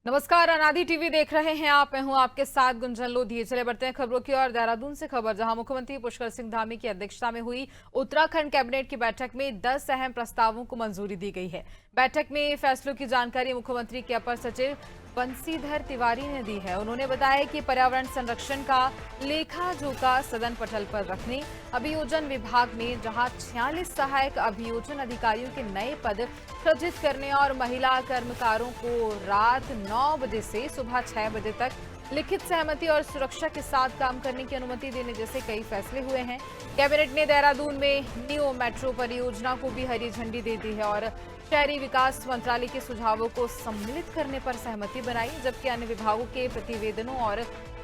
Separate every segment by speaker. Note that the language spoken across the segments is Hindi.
Speaker 1: नमस्कार, अनादि टीवी देख रहे हैं आप। मैं हूं आपके साथ गुंजन लोधी। चले बढ़ते हैं खबरों की ओर। देहरादून से खबर, जहां मुख्यमंत्री पुष्कर सिंह धामी की अध्यक्षता में हुई उत्तराखंड कैबिनेट की बैठक में 10 अहम प्रस्तावों को मंजूरी दी गई है। बैठक में फैसलों की जानकारी मुख्यमंत्री के अपर सचिव बंसीधर तिवारी ने दी है। उन्होंने बताया कि पर्यावरण संरक्षण का लेखा जोखा सदन पटल पर रखने, अभियोजन विभाग में जहां 46 सहायक अभियोजन अधिकारियों के नए पद सृजित करने और महिला कर्मकारों को रात 9 बजे से सुबह 6 बजे तक लिखित सहमति और सुरक्षा के साथ काम करने की अनुमति देने जैसे कई फैसले हुए हैं। कैबिनेट ने देहरादून में नियो मेट्रो परियोजना को भी हरी झंडी दे दी है और शहरी विकास मंत्रालय के सुझावों को सम्मिलित करने पर सहमति बनाई, जबकि अन्य विभागों के प्रतिवेदनों और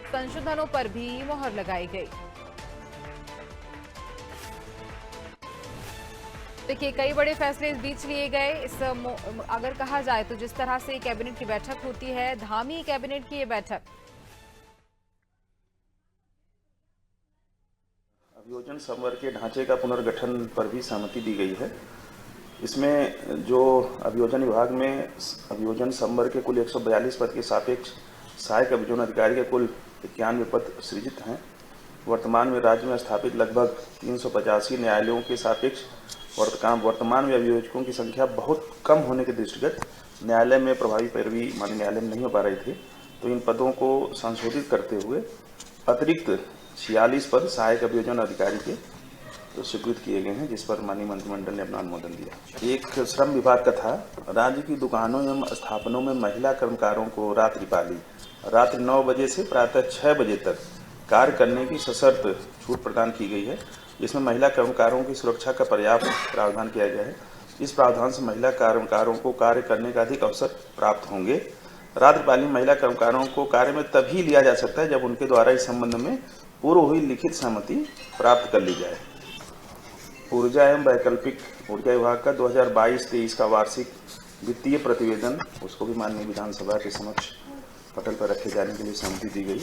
Speaker 1: संशोधनों पर भी मुहर लगाई गई। देखिए, कई बड़े फैसले इस बीच लिए गए। अगर कहा जाए तो जिस तरह से कैबिनेट की बैठक होती है, धामी कैबिनेट की ये बैठक।
Speaker 2: अभियोजन संवर्ग के ढांचे का पुनर्गठन पर भी सहमति दी गई है। इसमें जो अभियोजन विभाग में अभियोजन संवर्ग के कुल 142 पद के सापेक्ष सहायक अभियोजन अधिकारी के कुल 91 पद सृजित हैं। वर्तमान में राज्य में स्थापित लगभग 385 न्यायालयों के सापेक्ष वर्तमान में अभियोजकों की संख्या बहुत कम होने के दृष्टिगत न्यायालय में प्रभावी पैरवी माननीय न्यायालय में नहीं हो पा रही थी, तो इन पदों को संशोधित करते हुए अतिरिक्त 46 पद सहायक अभियोजन अधिकारी के तो स्वीकृत किए गए हैं, जिस पर माननीय मंत्रिमंडल ने अपना अनुमोदन दिया। एक श्रम विभाग का था, राज्य की दुकानों एवं स्थापनों में महिला कर्मकारों को रात्रि 9 बजे से प्रातः 6 बजे तक कार्य करने की सशर्त छूट प्रदान की गई है, जिसमें महिला कर्मकारों की सुरक्षा का पर्याप्त प्रावधान किया गया है। इस प्रावधान से महिला कर्मकारों को कार्य करने का अधिक अवसर प्राप्त होंगे। रात्रिकालीन महिला कर्मकारों को कार्य में तभी लिया जा सकता है जब उनके द्वारा इस संबंध में पूर्व हुई लिखित सहमति प्राप्त कर ली जाए। ऊर्जा एवं वैकल्पिक ऊर्जा विभाग का 2022-23 का वार्षिक वित्तीय प्रतिवेदन, उसको भी माननीय विधानसभा के समक्ष पटल पर रखे जाने के लिए सहमति दी गई।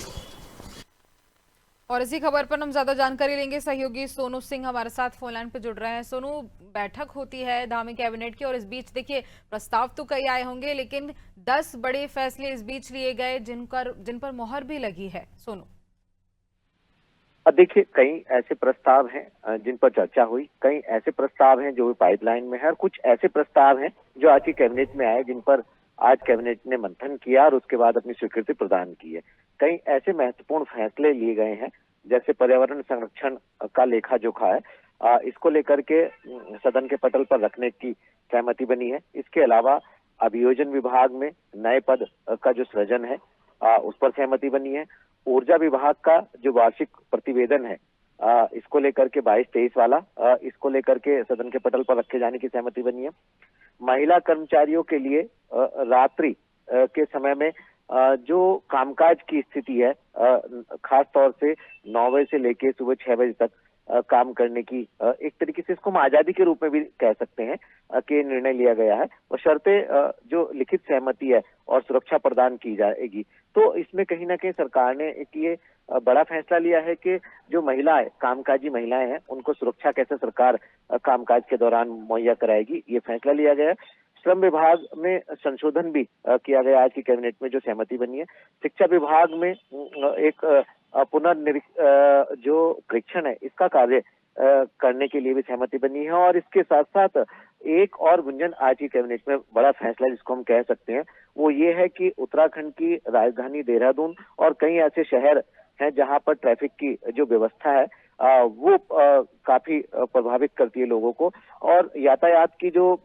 Speaker 1: और इसी खबर पर हम ज्यादा जानकारी लेंगे। सहयोगी सोनू सिंह हमारे साथ फोन लाइन पर जुड़ रहे हैं। सोनू, बैठक होती है धामी कैबिनेट की और इस बीच देखिए प्रस्ताव तो कई आए होंगे, लेकिन 10 बड़े फैसले इस बीच लिए गए जिन पर मोहर भी लगी है। सोनू,
Speaker 3: देखिए, कई ऐसे प्रस्ताव हैं जिन पर चर्चा हुई, कई ऐसे प्रस्ताव हैं जो पाइपलाइन में है और कुछ ऐसे प्रस्ताव हैं जो आज की कैबिनेट में आए जिन पर आज कैबिनेट ने मंथन किया और उसके बाद अपनी स्वीकृति प्रदान की है। कई ऐसे महत्वपूर्ण फैसले लिए गए हैं, जैसे पर्यावरण संरक्षण का लेखा जोखा है, इसको लेकर के सदन के पटल पर रखने की सहमति बनी है। इसके अलावा अभियोजन विभाग में नए पद का जो सृजन है उस पर सहमति बनी है। ऊर्जा विभाग का जो वार्षिक प्रतिवेदन है इसको लेकर के 22-23 वाला, इसको लेकर के सदन के पटल पर रखे जाने की सहमति बनी है। महिला कर्मचारियों के लिए रात्रि के समय में जो कामकाज की स्थिति है, खास तौर से 9 बजे से लेके सुबह 6 बजे तक काम करने की एक तरीके से इसको हम आजादी के रूप में भी कह सकते हैं कि निर्णय लिया गया है और शर्तें जो लिखित सहमति है और सुरक्षा प्रदान की जाएगी। तो इसमें कहीं ना कहीं सरकार ने एक ये बड़ा फैसला लिया है कि जो महिलाएं, कामकाजी महिलाएं हैं, उनको सुरक्षा कैसे सरकार कामकाज के दौरान मुहैया कराएगी, ये फैसला लिया गया है। श्रम विभाग में संशोधन भी किया गया आज की कैबिनेट में, जो सहमति बनी है। शिक्षा विभाग में एक जो परीक्षण है इसका कार्य करने के लिए भी सहमति बनी है। और इसके साथ साथ एक और गुंजन आज की कैबिनेट में बड़ा फैसला जिसको हम कह सकते हैं वो ये है कि उत्तराखंड की राजधानी देहरादून और कई ऐसे शहर हैं जहां पर ट्रैफिक की जो व्यवस्था है वो काफी प्रभावित करती है लोगों को, और यातायात की जो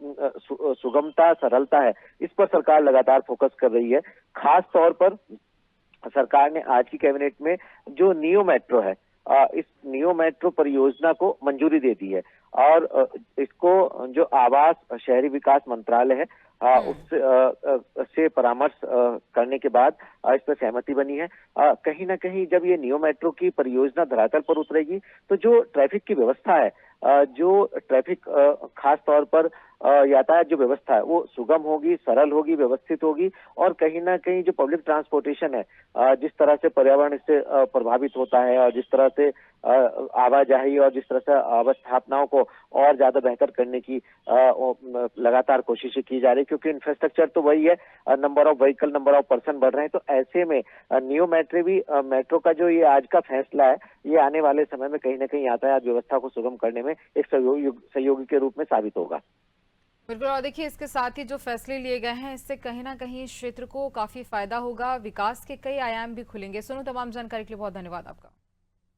Speaker 3: सुगमता, सरलता है, इस पर सरकार लगातार फोकस कर रही है। खास तौर पर सरकार ने आज की कैबिनेट में जो नियो मेट्रो है, इस नियो मेट्रो परियोजना को मंजूरी दे दी है और इसको जो आवास शहरी विकास मंत्रालय है उससे परामर्श करने के बाद इस पर सहमति बनी है। कहीं ना कहीं जब ये नियो मेट्रो की परियोजना धरातल पर उतरेगी तो जो ट्रैफिक की व्यवस्था है, जो ट्रैफिक खास तौर पर यातायात जो व्यवस्था है वो सुगम होगी, सरल होगी, व्यवस्थित होगी और कहीं ना कहीं जो पब्लिक ट्रांसपोर्टेशन है, जिस तरह से पर्यावरण इससे प्रभावित होता है और जिस तरह से आवाजाही और जिस तरह से अवस्थापनाओं को और ज्यादा बेहतर करने की लगातार कोशिशें की जा रही, क्योंकि इंफ्रास्ट्रक्चर तो वही है, number of vehicle, number of person बढ़ रहे हैं। तो ऐसे में नियो मेट्रो का जो ये आज का फैसला है, ये आने वाले समय में कहीं ना कहीं यातायात व्यवस्था को सुगम करने में एक सहयोगी के रूप में साबित होगा।
Speaker 1: बिल्कुल, और देखिए इसके साथ ही जो फैसले लिए गए हैं इससे कहीं ना कहीं क्षेत्र को काफी फायदा होगा, विकास के कई आयाम भी खुलेंगे। सुनो, तमाम जानकारी के लिए बहुत धन्यवाद आपका।